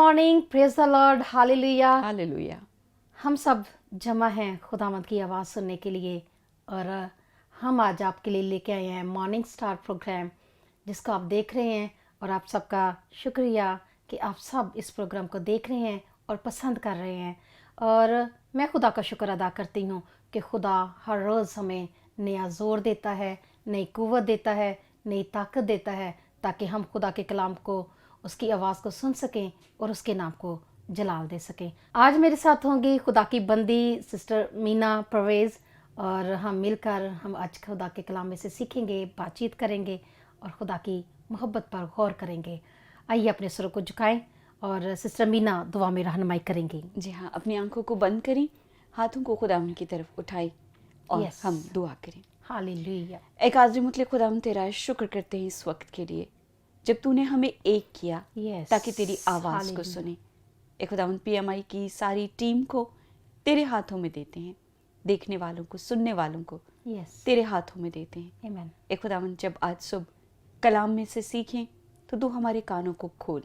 Morning, praise the Lord, hallelujah. Hallelujah. हम सब जमा हैं खुदावंद की आवाज़ सुनने के लिए और हम आज आपके लिए लेके आए हैं मॉर्निंग स्टार प्रोग्राम जिसको आप देख रहे हैं। और आप सबका शुक्रिया कि आप सब इस प्रोग्राम को देख रहे हैं और पसंद कर रहे हैं। और मैं खुदा का शुक्र अदा करती हूँ कि खुदा हर रोज़ हमें नया ज़ोर देता है, नई कुव्वत देता है, नई ताकत देता है, ताकि हम खुदा के कलाम को, उसकी आवाज़ को सुन सकें और उसके नाम को जलाल दे सकें। आज मेरे साथ होंगी खुदा की बंदी सिस्टर मीना परवेज़, और हम मिलकर हम आज खुदा के कलाम में से सीखेंगे, बातचीत करेंगे और खुदा की मोहब्बत पर गौर करेंगे। आइए अपने सुरों को झुकाएं और सिस्टर मीना दुआ में रहनुमाई करेंगी। जी हाँ, अपनी आंखों को बंद करें, हाथों को खुदावंद की तरफ उठाएं और Yes. हम दुआ करें। हालेलुया। एक आज़री मुतले खुदावंद तेरा शुक्र करते हैं इस वक्त के लिए जब तूने हमें एक किया Yes. ताकि तेरी आवाज़ को हालेलुया। सुने। एक खुदावंद PMI की सारी टीम को तेरे हाथों में देते हैं, देखने वालों को, सुनने वालों को यस, तेरे हाथों में देते हैं। आमीन। एक खुदावंद जब आज सुबह कलाम में से सीखें तो तू हमारे कानों को खोल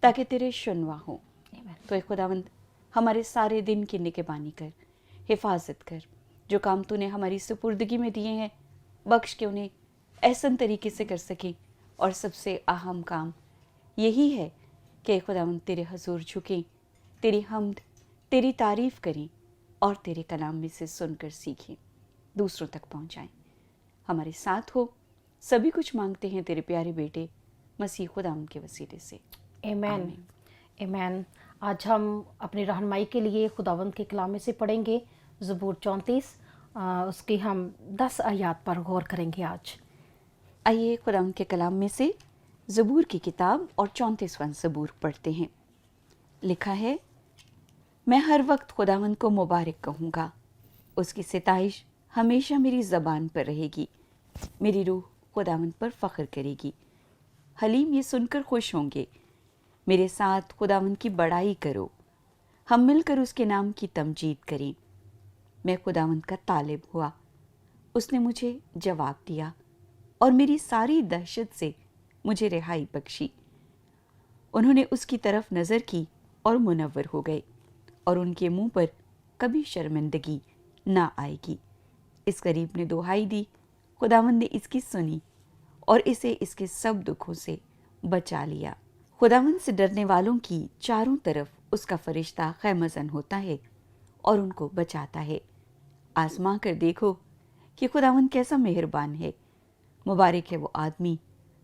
ताकि तेरे सुनवा हो। आमीन। तो एक खुदावंद हमारे सारे दिन की निगहबानी कर, हिफाजत कर। जो काम तूने हमारी सुपुर्दगी में दिए हैं बख्श के उन्हें ऐसन तरीके से कर सकें। और सबसे अहम काम यही है कि खुदावंद तेरे हजूर झुकें, तेरी हम्द, तेरी तारीफ़ करें और तेरे कलाम में से सुनकर सीखें, दूसरों तक पहुंचाएं। हमारे साथ हो, सभी कुछ मांगते हैं तेरे प्यारे बेटे मसीह खुदावंद के वसीले से, आमीन। आमीन। आमीन। आज हम अपनी रहनुमाई के लिए खुदावंद के कलाम में से पढ़ेंगे ज़बूर 34। उसकी हम 10 आयत पर गौर करेंगे आज। आइए खुदावंद के कलाम में से ज़बूर की किताब और 34वां ज़बूर पढ़ते हैं। लिखा है, मैं हर वक्त खुदावंद को मुबारक कहूँगा, उसकी सिताइश हमेशा मेरी ज़बान पर रहेगी। मेरी रूह खुदावंद पर फ़ख्र करेगी, हलीम ये सुनकर खुश होंगे। मेरे साथ खुदावंद की बड़ाई करो, हम मिलकर उसके नाम की तमजीद करें। मैं खुदावंद का तालिब हुआ, उसने मुझे जवाब दिया और मेरी सारी दहशत से मुझे रिहाई बख्शी। उन्होंने उसकी तरफ नज़र की और मुनव्वर हो गए, और उनके मुंह पर कभी शर्मिंदगी ना आएगी। इस गरीब ने दुहाई दी, खुदावंद ने इसकी सुनी और इसे इसके सब दुखों से बचा लिया। खुदावंद से डरने वालों की चारों तरफ उसका फरिश्ता खैमज़न होता है और उनको बचाता है। आजमा कर देखो कि खुदावंद कैसा मेहरबान है। मुबारक है वो आदमी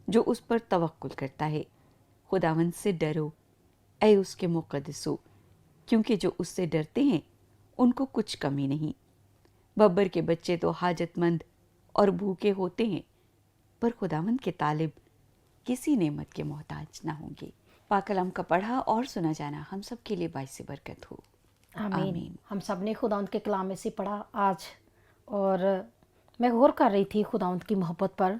जो उस पर तवक्कुल करता है। खुदावंद से डरो ऐ उसके मुक़द्दसो, क्योंकि जो उससे डरते हैं उनको कुछ कमी नहीं। बब्बर के बच्चे तो हाजतमंद और भूखे होते हैं, पर खुदावंद के तालिब किसी नेमत के मोहताज ना होंगे। पाक कलाम का पढ़ा और सुना जाना हम सब के लिए बाइस बरकत हो। आमीन। हम सब ने खुदावंद के कलाम में से पढ़ा आज, और मैं गौर कर रही थी खुदावंद की मोहब्बत पर।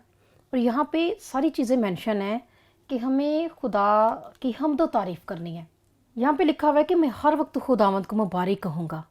और यहाँ पे सारी चीज़ें मेंशन हैं कि हमें खुदा की हम्द व तारीफ़ करनी है। यहाँ पे लिखा हुआ है कि मैं हर वक्त खुदावंद को मुबारक कहूँगा।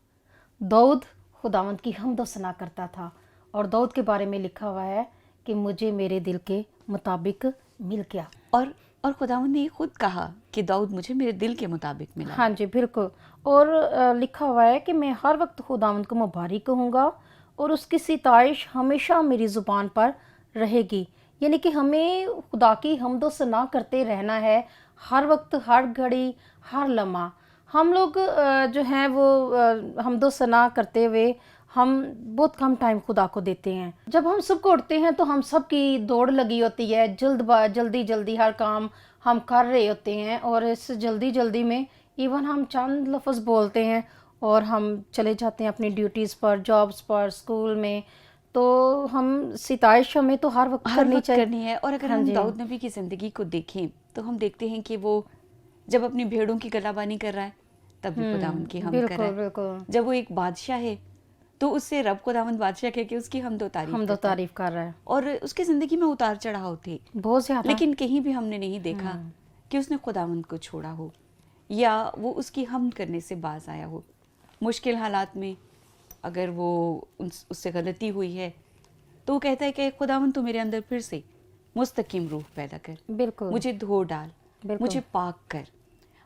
दाऊद खुदावंद की हम्द व सना करता था, और दाऊद के बारे में लिखा हुआ है कि मुझे मेरे दिल के मुताबिक मिल गया। और खुदावंद ने खुद कहा कि दाऊद मुझे मेरे दिल के मुताबिक मिला। हाँ जी, बिल्कुल। और लिखा हुआ है कि मैं हर वक्त खुदावंद को मुबारक कहूँगा और उसकी सिताइश हमेशा मेरी ज़ुबान पर रहेगी। यानी कि हमें खुदा की हम्द व सना करते रहना है, हर वक्त, हर घड़ी, हर लम्हा। हम लोग जो हैं वो हम्द व सना करते हुए हम बहुत कम टाइम खुदा को देते हैं। जब हम सबको उठते हैं तो हम सब की दौड़ लगी होती है, जल्दी हर काम हम कर रहे होते हैं, और इस जल्दी में इवन हम चंद लफ्ज़ बोलते हैं और हम चले जाते हैं अपनी ड्यूटीज़ पर, जॉब्स पर, स्कूल में। तो हम सिताइश हमें तो हर वक्त करनी है। और अगर हाँ हम जी। दाऊद नबी की ज़िंदगी को देखें तो हम देखते हैं कि वो जब अपनी भेड़ों की गलाबानी कर रहा है तब भी खुदावंद की हम्द कर रहा है। बिल्कुल। जब वो एक बादशाह है तो उससे रब खुदावंद बादशाह कह के उसकी हम्द व तारीफ कर रहा है। और उसकी ज़िंदगी में उतार चढ़ाव थे बहुत ज़्यादा, लेकिन कहीं भी हमने नहीं देखा कि उसने खुदावंद को छोड़ा हो या वो उसकी हम्द करने से बाज आया हो। मुश्किल हालात में अगर वो उससे गलती हुई है तो वो कहता है कि खुदावंद तू मेरे अंदर फिर से मुस्तकीम रूह पैदा कर, बिल्कुल मुझे धो डाल, बिल्कुल। मुझे पाक कर।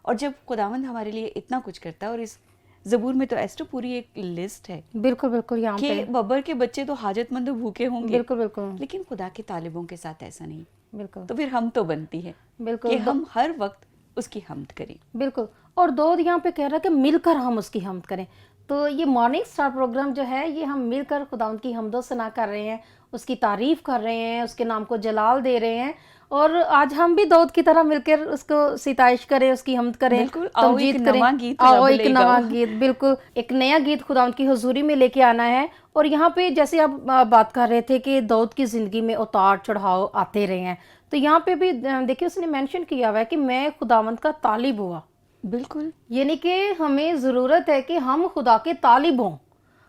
اور جب خداوند ہمارے لیے اتنا کچھ کرتا ہے، اور اس زبور میں تو ایسٹر پوری ایک لسٹ ہے بالکل بالکل، یہاں کہ پہ ببر کے بچے تو حاجت مند و بھوکے ہوں گے، بالکل بالکل لیکن خدا کے طالبوں کے ساتھ ایسا نہیں. بالکل تو پھر ہم تو بنتی ہے بالکل کہ ہم ہر وقت اس کی حمد کریں. بالکل. اور دودھ یہاں پہ کہہ رہا ہے کہ مل کر ہم اس کی حمد کریں. تو یہ مارننگ سٹار پروگرام جو ہے یہ ہم مل کر خداوند کی حمد و ثنا کر رہے ہیں، اس کی تعریف کر رہے ہیں، اس کے نام کو جلال دے رہے ہیں. اور آج ہم بھی دودھ کی طرح مل کر اس کو ستائش کریں، اس کی حمد کریں، بالکل. آؤ ایک تمجید کریں. نواں گیت آؤ رب ایک لے نواں گاؤ. گیت، بالکل ایک نیا گیت خداوند کی حضوری میں لے کے آنا ہے. اور یہاں پہ جیسے آپ بات کر رہے تھے کہ داؤد کی زندگی میں اتار چڑھاؤ آتے رہے ہیں، تو یہاں پہ بھی دیکھیے اس نے مینشن کیا ہوا ہے کہ میں خداوند کا طالب ہوا. بالکل. یعنی کہ ہمیں ضرورت ہے کہ ہم خدا کے طالب ہوں،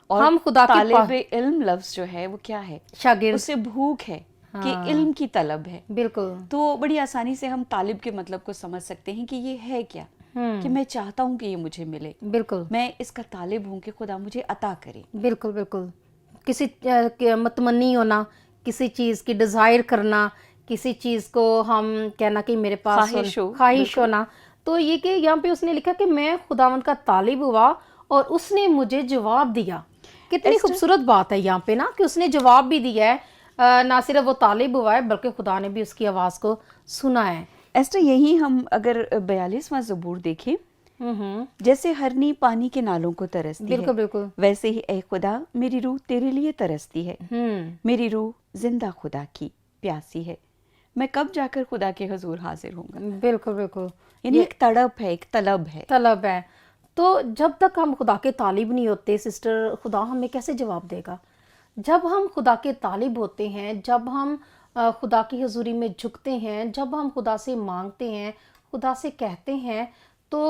اور ہم خدا کے طالب علم لفظ جو ہے وہ کیا ہے؟ شاگرد. اس سے بھوک ہے کہ علم کی طلب ہے. بالکل. تو بڑی آسانی سے ہم طالب کے مطلب کو سمجھ سکتے ہیں کہ یہ ہے کیا، کہ میں چاہتا ہوں کہ یہ مجھے ملے، بالکل میں اس کا طالب ہوں کہ خدا مجھے عطا کرے. بالکل بالکل. کسی متمنی ہونا، کسی چیز کی ڈیزائر کرنا، کسی چیز کو ہم کہنا کہ میرے پاس خواہش ہونا. تو یہ کہ یہاں پہ اس نے لکھا کہ میں خداوند کا طالب ہوا اور اس نے مجھے جواب دیا. کتنی خوبصورت بات ہے یہاں پہ نا، کہ اس نے جواب بھی دیا ہے. نہ صرف وہ طالب ہوا ہے بلکہ خدا نے بھی اس کی آواز کو سنا ہے. ایسٹر یہی ہم اگر 42واں زبور دیکھیں، جیسے ہرنی پانی کے نالوں کو ترستی ہے، بالکل بالکل ویسے ہی اے خدا میری روح تیرے لیے ترستی ہے. میری روح زندہ خدا کی پیاسی ہے، میں کب جا کر خدا کے حضور حاضر ہوں گا. بالکل بالکل. یعنی ایک تڑپ ہے، ایک طلب ہے. تو جب تک ہم خدا کے طالب نہیں ہوتے سسٹر، خدا ہمیں کیسے جواب دے گا؟ جب ہم خدا کے طالب ہوتے ہیں، جب ہم خدا کی حضوری میں جھکتے ہیں، جب ہم خدا سے مانگتے ہیں، خدا سے کہتے ہیں، تو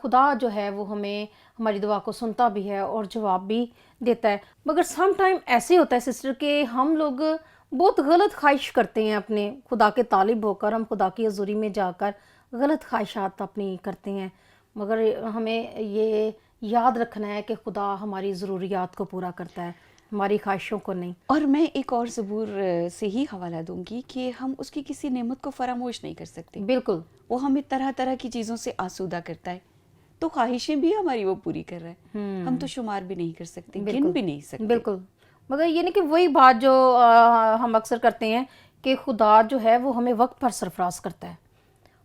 خدا جو ہے وہ ہمیں ہماری دعا کو سنتا بھی ہے اور جواب بھی دیتا ہے. مگر سم ٹائم ایسے ہوتا ہے سسٹر کہ ہم لوگ بہت غلط خواہش کرتے ہیں، اپنے خدا کے طالب ہو کر ہم خدا کی حضوری میں جا کر غلط خواہشات اپنی کرتے ہیں. مگر ہمیں یہ یاد رکھنا ہے کہ خدا ہماری ضروریات کو پورا کرتا ہے، ہماری خواہشوں کو نہیں. اور میں ایک اور زبور سے ہی حوالہ دوں گی کہ ہم اس کی کسی نعمت کو فراموش نہیں کر سکتے. بالکل. وہ ہمیں طرح طرح کی چیزوں سے آسودہ کرتا ہے، تو خواہشیں بھی ہماری وہ پوری کر رہا ہے. ہم تو شمار بھی نہیں کر سکتے، گن بھی نہیں سکتے. بالکل. مگر یہ نہیں کہ وہی بات جو ہم اکثر کرتے ہیں کہ خدا جو ہے وہ ہمیں وقت پر سرفراز کرتا ہے.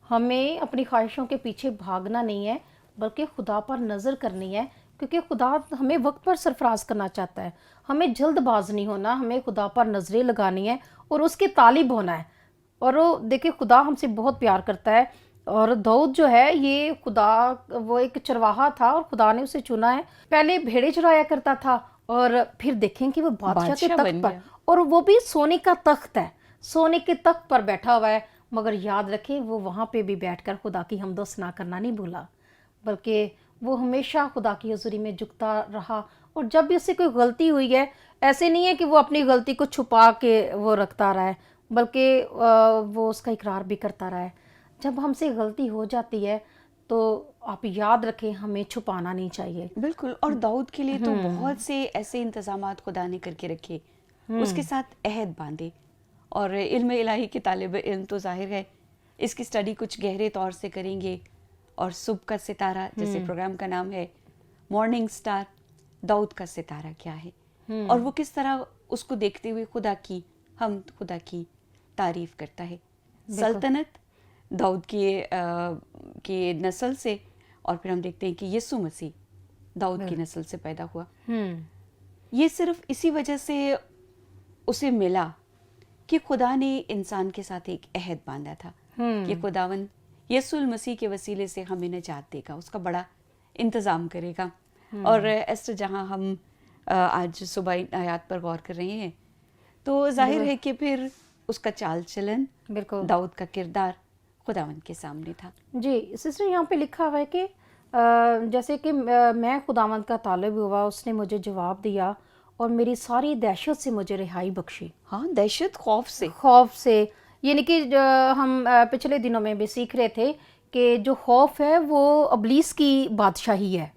ہمیں اپنی خواہشوں کے پیچھے بھاگنا نہیں ہے بلکہ خدا پر نظر کرنی ہے، کیونکہ خدا ہمیں وقت پر سرفراز کرنا چاہتا ہے. ہمیں جلد باز نہیں ہونا، ہمیں خدا پر نظریں لگانی ہے اور اس کے طالب ہونا ہے. اور وہ دیکھیں خدا ہم سے بہت پیار کرتا ہے. اور داؤد جو ہے یہ خدا، وہ ایک چرواہا تھا اور خدا نے اسے چنا ہے. پہلے بھیڑے چرایا کرتا تھا اور پھر دیکھیں کہ وہ بادشاہ کے تخت پر، اور وہ بھی سونے کا تخت ہے، سونے کے تخت پر بیٹھا ہوا ہے. مگر یاد رکھیں وہ وہاں پہ بھی بیٹھ کر خدا کی حمد و ثنا کرنا نہیں بھولا، بلکہ وہ ہمیشہ خدا کی حضوری میں جھکتا رہا. اور جب بھی اس سے کوئی غلطی ہوئی ہے، ایسے نہیں ہے کہ وہ اپنی غلطی کو چھپا کے وہ رکھتا رہا ہے، بلکہ وہ اس کا اقرار بھی کرتا رہا ہے. جب ہم سے غلطی ہو جاتی ہے تو آپ یاد رکھیں ہمیں چھپانا نہیں چاہیے. بالکل. اور داؤد کے لیے تو بہت سے ایسے انتظامات خدا نے کر کے رکھے، اس کے ساتھ عہد باندھے. اور علم الہی کے طالب علم تو ظاہر ہے اس کی اسٹڈی کچھ گہرے طور سے کریں گے. اور صبح کا ستارہ جیسے پروگرام کا نام ہے، مارننگ سٹار، داؤد کا ستارہ کیا ہے، اور وہ کس طرح اس کو دیکھتے ہوئے خدا کی حمد، خدا کی تعریف کرتا ہے. سلطنت داؤد کی نسل سے، اور پھر ہم دیکھتے ہیں کہ یسوع مسیح داؤد کی نسل سے پیدا ہوا. یہ صرف اسی وجہ سے اسے ملا کہ خدا نے انسان کے ساتھ ایک عہد باندھا تھا کہ خداوند یسوع المسیح کے وسیلے سے ہمیں نجات دے گا، اس کا بڑا انتظام کرے گا. اور ایسٹر جہاں ہم آج صبح آیات پر غور کر رہے ہیں تو ظاہر ہے کہ پھر اس کا چال چلن، داؤد کا کردار خداوند کے سامنے تھا. جی سسٹر، یہاں پہ لکھا ہوا ہے کہ جیسے کہ میں خداوند کا طالب ہوا، اس نے مجھے جواب دیا اور میری ساری دہشت سے مجھے رہائی بخشی. ہاں، دہشت، خوف سے. یعنی کہ ہم پچھلے دنوں میں بھی سیکھ رہے تھے کہ جو خوف ہے وہ ابلیس کی بادشاہی ہے،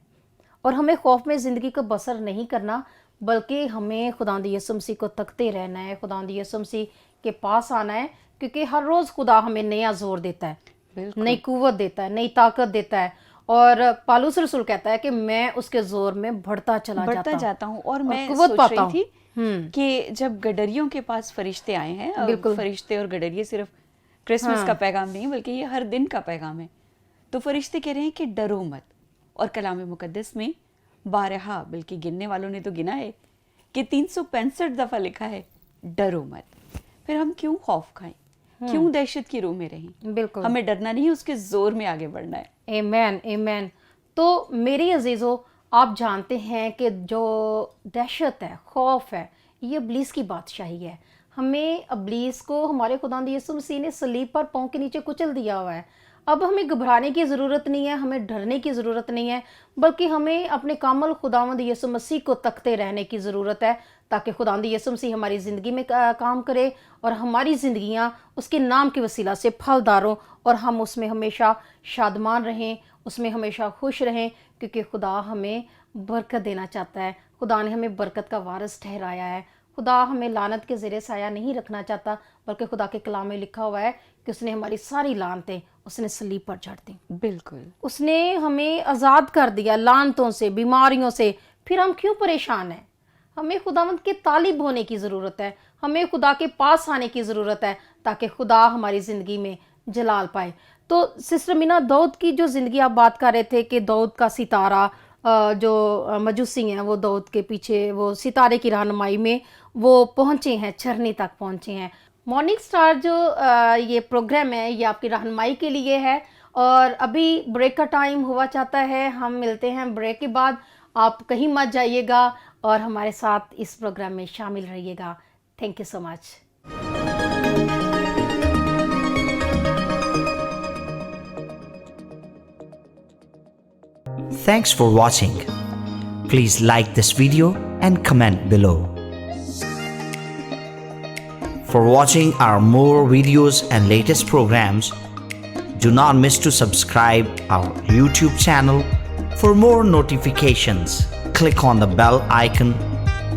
اور ہمیں خوف میں زندگی کو بسر نہیں کرنا، بلکہ ہمیں خداوند یسوع مسیح کو تکتے رہنا ہے، خداوند یسوع مسیح کے پاس آنا ہے، کیونکہ ہر روز خدا ہمیں نیا زور دیتا ہے. बिल्कुल। नई कुव्वत देता है, नई ताकत देता है। और पालूस रसूल कहता है कि मैं उसके जोर में बढ़ता जाता हूँ। और मैं कुव्वत सोच पाता रही हूँ। थी कि जब गडरियों के पास फरिश्ते आए हैं, अब बिल्कुल। फरिश्ते और गडरिये सिर्फ क्रिसमस का पैगाम नहीं बल्कि ये हर दिन का पैगाम है। तो फरिश्ते कह रहे हैं कि डरो मत, और कलाम मुकद्दस में 12 बल्कि गिनने वालों ने तो गिना है कि 365 दफा लिखा है डरो मत। फिर हम क्यों खौफ खाएं, क्यों दहशत की रूह में रहें? बिल्कुल। हमें डरना नहीं है, उसके जोर में आगे बढ़ना है। आमीन, आमीन। तो मेरी अजीज़ों, आप जानते हैं कि जो दहशत है, खौफ है, ये इब्लीस की बादशाही है। हमें इब्लीस को हमारे खुदावंद यीशु मसीह ने सलीब पर पाँव के नीचे कुचल दिया हुआ है। अब हमें घबराने की ज़रूरत नहीं है, हमें डरने की ज़रूरत नहीं है, बल्कि हमें अपने कामल खुदावंद यीशु मसीह को तकते रहने की ज़रूरत है, ताकि खुदावंद यीशु मसीह हमारी ज़िंदगी में काम करे और हमारी ज़िंदगियाँ उसके नाम के वसीला से फलदार हों और हम उसमें हमेशा शादमान रहें, उसमें हमेशा खुश रहें, क्योंकि खुदा हमें बरकत देना चाहता है। खुदा ने हमें बरकत का वारिस ठहराया है। खुदा हमें लानत के ज़ेरे साया नहीं रखना चाहता, बल्कि खुदा के कलाम में लिखा हुआ है कि उसने हमारी सारी लानतें उसने सलीब पर जड़ दी। बिल्कुल। उसने हमें आज़ाद कर दिया लानतों से, बीमारियों से। फिर हम क्यों परेशान हैं? हमें खुदावंद के तालिब होने की ज़रूरत है, हमें खुदा के पास आने की ज़रूरत है, ताकि खुदा हमारी ज़िंदगी में जलाल पाए। तो सिस्टर मीना, दाऊद की जो ज़िंदगी आप बात कर रहे थे कि दाऊद का सितारा, जो मजूसी हैं वो दाऊद के पीछे वो सितारे की रहनुमाई में वो पहुँचे हैं, छरनी तक पहुँचे हैं। मॉर्निंग स्टार जो ये प्रोग्राम है, ये आपकी रहनुमाई के लिए है। और अभी ब्रेक का टाइम हुआ चाहता है, हम मिलते हैं ब्रेक के बाद। आप कहीं मत जाइएगा और हमारे साथ इस प्रोग्राम में शामिल रहिएगा। Thank you so much. Thanks for watching. Please like this video and comment below. For watching our more videos and latest programs, do not miss to subscribe our YouTube channel. For more notifications, click on the bell icon.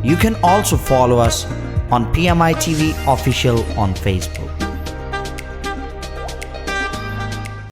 You can also follow us on PMI TV Official on Facebook.